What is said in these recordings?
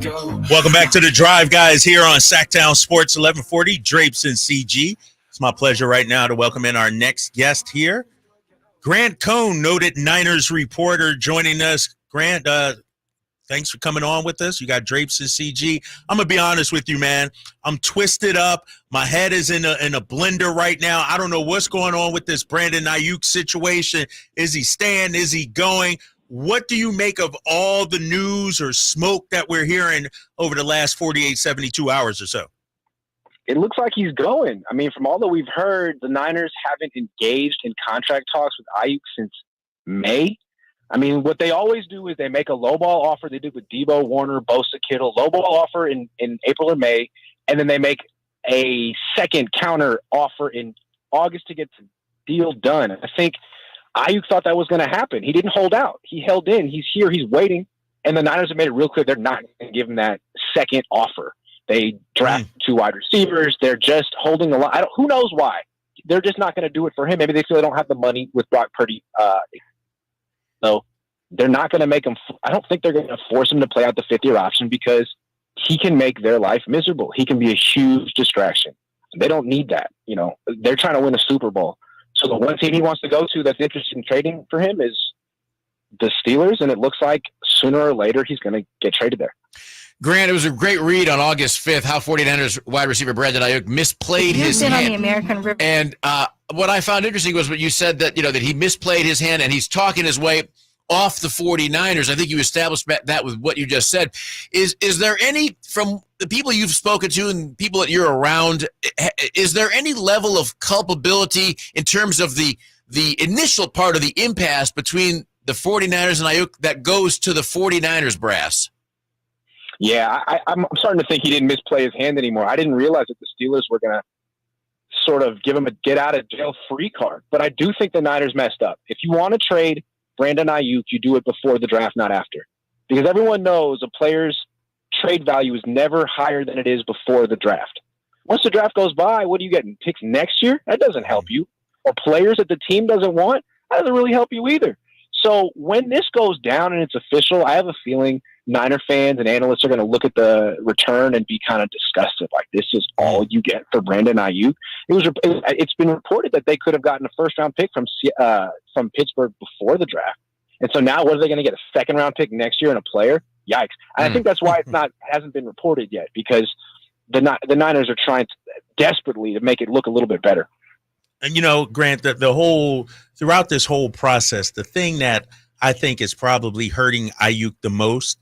Welcome back to The Drive, guys, here on Sactown Sports 1140, Drapes and CG. It's my pleasure right now to welcome in our next guest here, Grant Cohn, noted Niners reporter, joining us. Grant, thanks for coming on with us. You got Drapes and CG. I'm going to be honest with you, man. I'm twisted up. My head is in a blender right now. I don't know what's going on with this Brandon Aiyuk situation. Is he staying? Is he going? What do you make of all the news or smoke that we're hearing over the last 48, 72 hours or so? It looks like he's going. I mean, from all that we've heard, the Niners haven't engaged in contract talks with Aiyuk since May. I mean, what they always do is they make a lowball offer. They did with Debo, Warner, Bosa, Kittle, lowball offer in April or May, and then they make a second counter offer in August to get the deal done. I think Aiyuk thought that was going to happen. He didn't hold out. He held in. He's here. He's waiting. And the Niners have made it real clear they're not going to give him that second offer. They draft two wide receivers. They're just holding a lot. Who knows why? They're just not going to do it for him. Maybe they feel they don't have the money with Brock Purdy. So they're not going to make him. I don't think they're going to force him to play out the fifth-year option because he can make their life miserable. He can be a huge distraction. They don't need that. You know, they're trying to win a Super Bowl. So the one team he wants to go to that's interested in trading for him is the Steelers, and it looks like sooner or later he's going to get traded there. Grant, it was a great read on August 5th how 49ers wide receiver Brandon Aiyuk misplayed his hand. On the American River. And what I found interesting was what you said that that he misplayed his hand and he's talking his way off the 49ers. I think you established that with what you just said. Is there any, from the people you've spoken to and people that you're around, is there any level of culpability in terms of the initial part of the impasse between the 49ers and Aiyuk that goes to the 49ers brass? Yeah, I'm starting to think he didn't misplay his hand anymore. I didn't realize that the Steelers were going to sort of give him a get-out-of-jail-free card. But I do think the Niners messed up. If you want to trade Brandon Aiyuk, you do it before the draft, not after. Because everyone knows a player's trade value is never higher than it is before the draft. Once the draft goes by, what are you getting? Picks next year? That doesn't help you. Or players that the team doesn't want? That doesn't really help you either. So when this goes down and it's official, I have a feeling Niner fans and analysts are going to look at the return and be kind of disgusted. Like, this is all you get for Brandon Aiyuk. It's been reported that they could have gotten a first-round pick from Pittsburgh before the draft. And so now what are they going to get, a second-round pick next year and a player? Yikes. And I think that's why it hasn't been reported yet, because the Niners are trying desperately to make it look a little bit better. And, Grant, throughout this whole process, the thing that I think is probably hurting Aiyuk the most,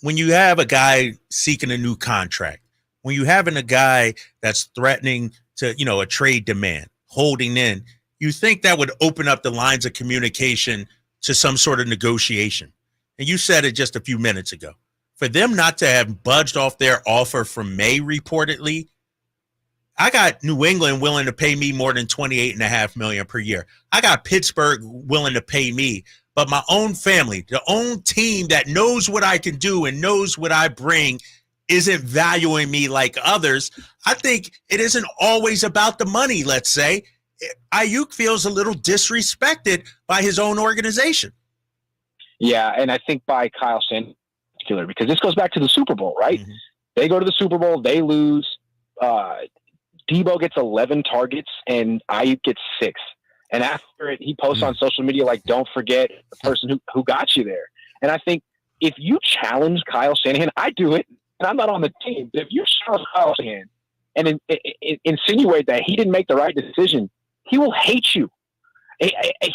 when you have a guy seeking a new contract, when you having a guy that's threatening to, a trade demand, holding in, you think that would open up the lines of communication to some sort of negotiation. And you said it just a few minutes ago. For them not to have budged off their offer from May, reportedly, I got New England willing to pay me more than $28.5 million per year. I got Pittsburgh willing to pay me, but my own family, the own team that knows what I can do and knows what I bring, isn't valuing me like others. I think it isn't always about the money, let's say. Aiyuk feels a little disrespected by his own organization. Yeah, and I think by Kyle Shanahan, because this goes back to the Super Bowl, right? Mm-hmm. They go to the Super Bowl, they lose. Debo gets 11 targets and Aiyuk gets 6. And after it, he posts on social media like, don't forget the person who got you there. And I think if you challenge Kyle Shanahan, I do it, and I'm not on the team, but if you challenge Kyle Shanahan and insinuate that he didn't make the right decision, he will hate you.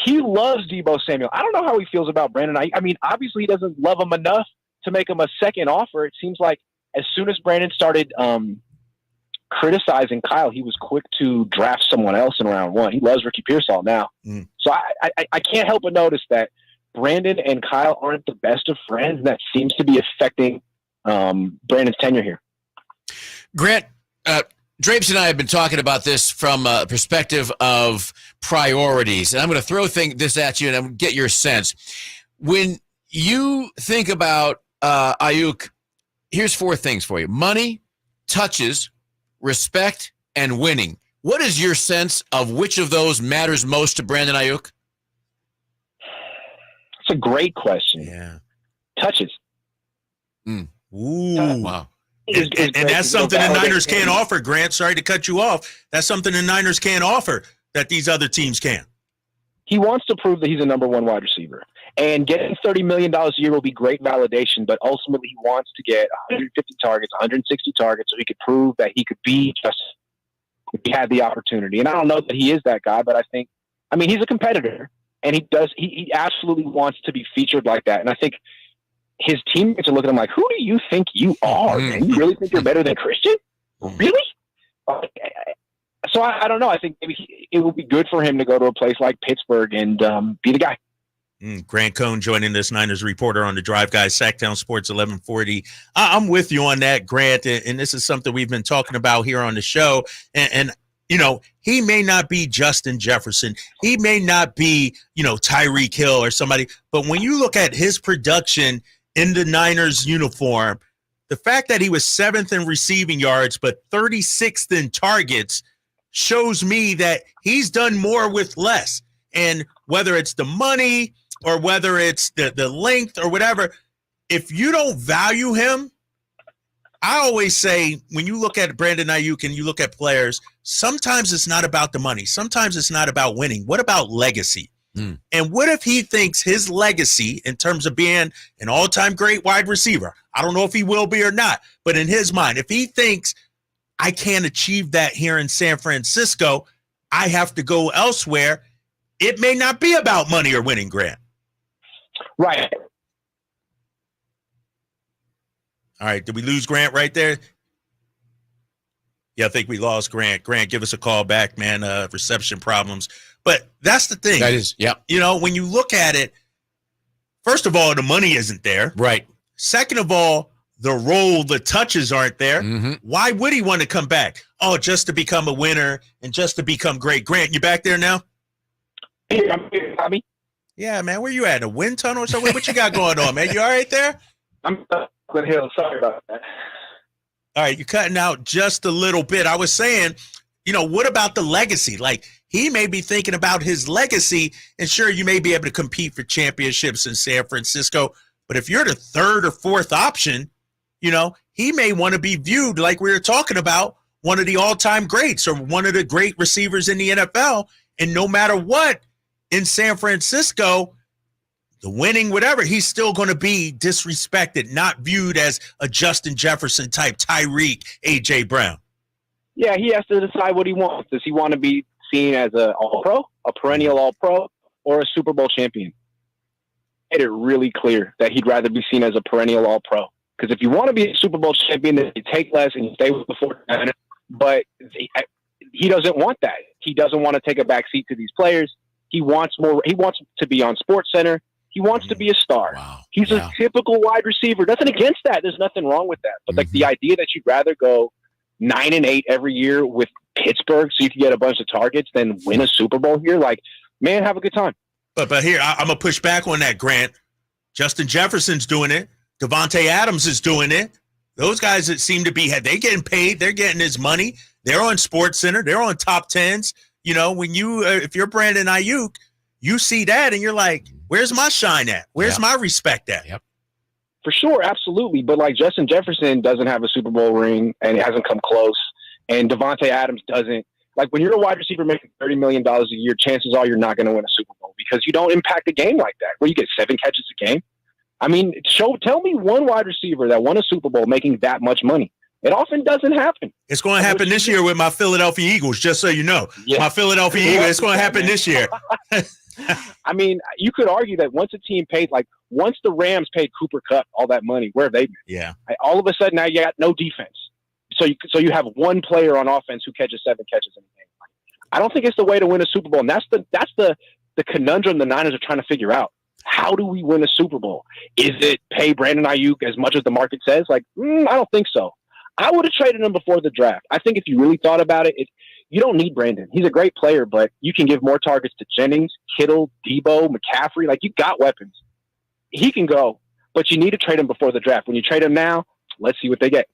He loves Debo Samuel. I don't know how he feels about Brandon Aiyuk. I mean, obviously he doesn't love him enough to make him a second offer. It seems like as soon as Brandon started criticizing Kyle, he was quick to draft someone else in round 1. He loves Ricky Pearsall now. So I can't help but notice that Brandon and Kyle aren't the best of friends, and that seems to be affecting Brandon's tenure here. Grant, Drapes and I have been talking about this from a perspective of priorities, and I'm going to throw this at you and I'm going to get your sense. When you think about Aiyuk, here's 4 things for you: money, touches, respect, and winning. What is your sense of which of those matters most to Brandon Aiyuk? It's a great question. Yeah. Touches. Ooh. Wow. And that's something the Niners can't offer, Grant. Sorry to cut you off. That's something the Niners can't offer that these other teams can. He wants to prove that he's a number one wide receiver. And getting $30 million a year will be great validation, but ultimately he wants to get 150 targets, 160 targets, so he could prove that he could be just if he had the opportunity. And I don't know that he is that guy, but he's a competitor, and he absolutely wants to be featured like that. And I think his teammates are looking at him like, who do you think you are, man? You really think you're better than Christian? Really? So I don't know. I think maybe it would be good for him to go to a place like Pittsburgh and be the guy. Grant Cohn joining this Niners reporter on the Drive, guys. Sactown Sports 1140. I'm with you on that, Grant, and this is something we've been talking about here on the show. And you know, he may not be Justin Jefferson. He may not be, Tyreek Hill or somebody. But when you look at his production in the Niners uniform, the fact that he was 7th in receiving yards but 36th in targets shows me that he's done more with less. And whether it's the money or whether it's the length or whatever, if you don't value him, I always say when you look at Brandon Aiyuk and you look at players, sometimes it's not about the money. Sometimes it's not about winning. What about legacy? And what if he thinks his legacy in terms of being an all-time great wide receiver, I don't know if he will be or not, but in his mind, if he thinks I can't achieve that here in San Francisco, I have to go elsewhere, it may not be about money or winning, Grant. Right. All right. Did we lose Grant right there? Yeah, I think we lost Grant. Grant, give us a call back, man. Reception problems. But that's the thing. That is, yeah. When you look at it, first of all, the money isn't there. Right. Second of all, the role, the touches aren't there. Mm-hmm. Why would he want to come back? Oh, just to become a winner and just to become great. Grant, you back there now? Hey, I'm here, Tommy. Yeah, man. Where you at? In a wind tunnel or something? What you got going on, man? You all right there? I'm Glen Hill. Sorry about that. All right, you're cutting out just a little bit. I was saying, what about the legacy? Like, he may be thinking about his legacy, and sure, you may be able to compete for championships in San Francisco, but if you're the third or fourth option, he may want to be viewed like we were talking about, one of the all-time greats or one of the great receivers in the NFL, and no matter what, in San Francisco, the winning, whatever, he's still going to be disrespected, not viewed as a Justin Jefferson type, Tyreek, A.J. Brown. Yeah, he has to decide what he wants. Does he want to be seen as an all-pro, a perennial all-pro, or a Super Bowl champion? Made it really clear that he'd rather be seen as a perennial all-pro. Because if you want to be a Super Bowl champion, then you take less and you stay with the 49ers. But he doesn't want that. He doesn't want to take a back seat to these players. He wants more. He wants to be on SportsCenter. He wants to be a star. Wow. He's a typical wide receiver. Nothing against that. There's nothing wrong with that. But the idea that you'd rather go 9-8 every year with Pittsburgh so you can get a bunch of targets than win a Super Bowl here, man, have a good time. But here, I'm going to push back on that, Grant. Justin Jefferson's doing it. Devontae Adams is doing it. Those guys that seem to be, they getting paid. They're getting his money. They're on SportsCenter. They're on top 10s. When you, if you're Brandon Aiyuk, you see that and you're like, where's my shine at? Where's my respect at? Yep. For sure, absolutely. But Justin Jefferson doesn't have a Super Bowl ring and it hasn't come close. And Devontae Adams doesn't. When you're a wide receiver making $30 million a year, chances are you're not going to win a Super Bowl because you don't impact a game like that, where you get 7 catches a game. I mean, tell me one wide receiver that won a Super Bowl making that much money. It often doesn't happen. It's going to happen this year with my Philadelphia Eagles, just so you know. Yeah. My Philadelphia Eagles, it's going to happen this year. I mean, you could argue that once a team paid, once the Rams paid Cooper Kupp all that money, where have they been? Yeah. All of a sudden now you got no defense. So you have one player on offense who catches 7 catches in a game. I don't think it's the way to win a Super Bowl. And that's the conundrum the Niners are trying to figure out. How do we win a Super Bowl? Is it pay Brandon Aiyuk as much as the market says? I don't think so. I would have traded him before the draft. I think if you really thought about it, you don't need Brandon. He's a great player, but you can give more targets to Jennings, Kittle, Debo, McCaffrey. You got weapons. He can go, but you need to trade him before the draft. When you trade him now, let's see what they get.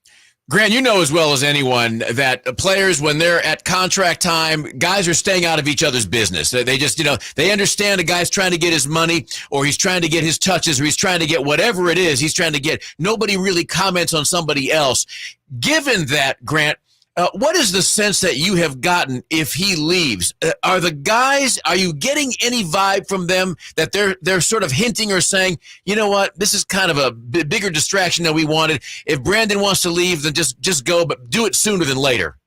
Grant, you know as well as anyone that players, when they're at contract time, guys are staying out of each other's business. They just, they understand a guy's trying to get his money, or he's trying to get his touches, or he's trying to get whatever it is he's trying to get. Nobody really comments on somebody else. Given that, Grant, what is the sense that you have gotten if he leaves? Are you getting any vibe from them that they're sort of hinting or saying, you know what, this is kind of a bigger distraction than we wanted. If Brandon wants to leave, then just go, but do it sooner than later.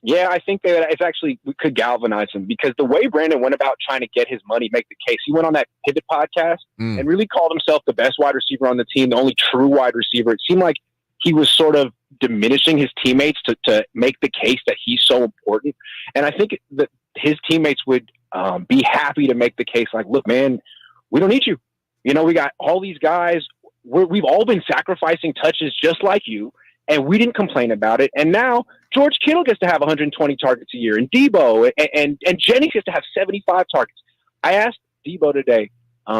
Yeah, I think that it's actually, we could galvanize him, because the way Brandon went about trying to get his money, make the case, he went on that Pivot podcast and really called himself the best wide receiver on the team, the only true wide receiver. It seemed like he was sort of diminishing his teammates to make the case that he's so important. And I think that his teammates would be happy to make the case like, look, man, we don't need you. We got all these guys. We've all been sacrificing touches just like you, and we didn't complain about it. And now George Kittle gets to have 120 targets a year, and Debo and Jennings gets to have 75 targets. I asked Debo today,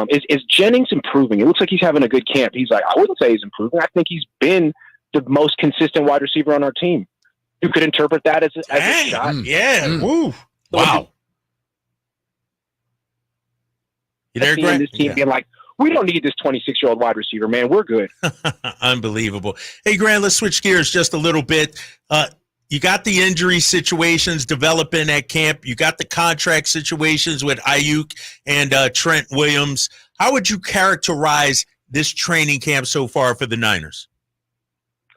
is Jennings improving? It looks like he's having a good camp. He's like, I wouldn't say he's improving. I think he's been the most consistent wide receiver on our team. You could interpret that as a shot. Yeah. Woo. Wow. You there, Grant? This team being like, we don't need this 26-year-old wide receiver, man. We're good. Unbelievable. Hey, Grant, let's switch gears just a little bit. You got the injury situations developing at camp. You got the contract situations with Aiyuk and Trent Williams. How would you characterize this training camp so far for the Niners?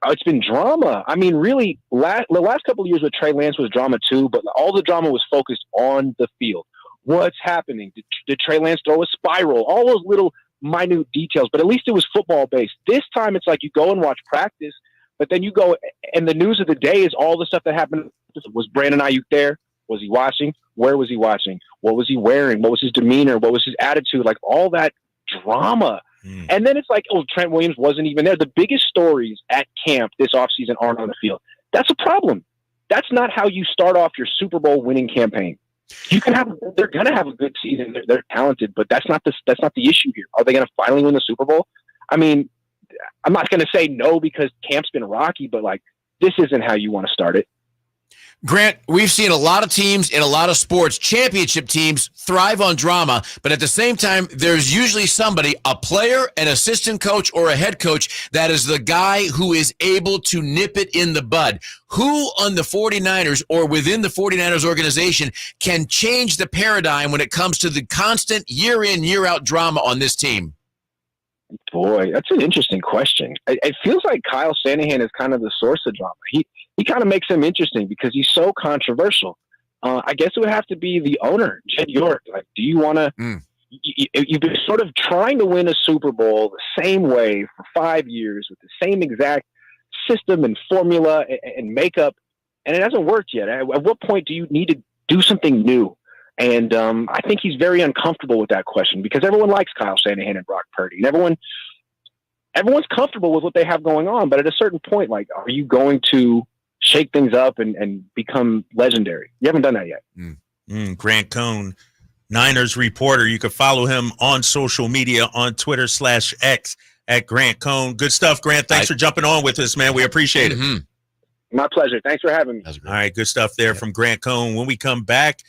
It's been drama. I mean, really, the last couple of years with Trey Lance was drama too, but all the drama was focused on the field. What's happening? Did Trey Lance throw a spiral? All those little minute details, but at least it was football-based. This time it's like you go and watch practice, but then you go, and the news of the day is all the stuff that happened. Was Brandon Aiyuk there? Was he watching? Where was he watching? What was he wearing? What was his demeanor? What was his attitude? Like all that drama. And then it's like, oh, Trent Williams wasn't even there. The biggest stories at camp this offseason aren't on the field. That's a problem. That's not how you start off your Super Bowl winning campaign. They're going to have a good season. They're talented, but that's not the issue here. Are they going to finally win the Super Bowl? I mean, I'm not going to say no because camp's been rocky, but like, this isn't how you want to start it. Grant, we've seen a lot of teams in a lot of sports, championship teams, thrive on drama, but at the same time, there's usually somebody, a player, an assistant coach, or a head coach that is the guy who is able to nip it in the bud. Who on the 49ers or within the 49ers organization can change the paradigm when it comes to the constant year in, year out drama on this team? Boy, that's an interesting question. It feels like Kyle Shanahan is kind of the source of drama. He kind of makes him interesting because he's so controversial. I guess it would have to be the owner, Jed York. Like, do you want to? You've been sort of trying to win a Super Bowl the same way for 5 years with the same exact system and formula and makeup, and it hasn't worked yet. At what point do you need to do something new? And I think he's very uncomfortable with that question because everyone likes Kyle Shanahan and Brock Purdy, and everyone's comfortable with what they have going on. But at a certain point, like, are you going to shake things up and become legendary? You haven't done that yet. Grant Cohn, Niners reporter. You can follow him on social media on Twitter /X at Grant Cohn. Good stuff, Grant. Thanks for jumping on with us, man. We appreciate it. My pleasure. Thanks for having me. All right, good stuff there from Grant Cohn. When we come back,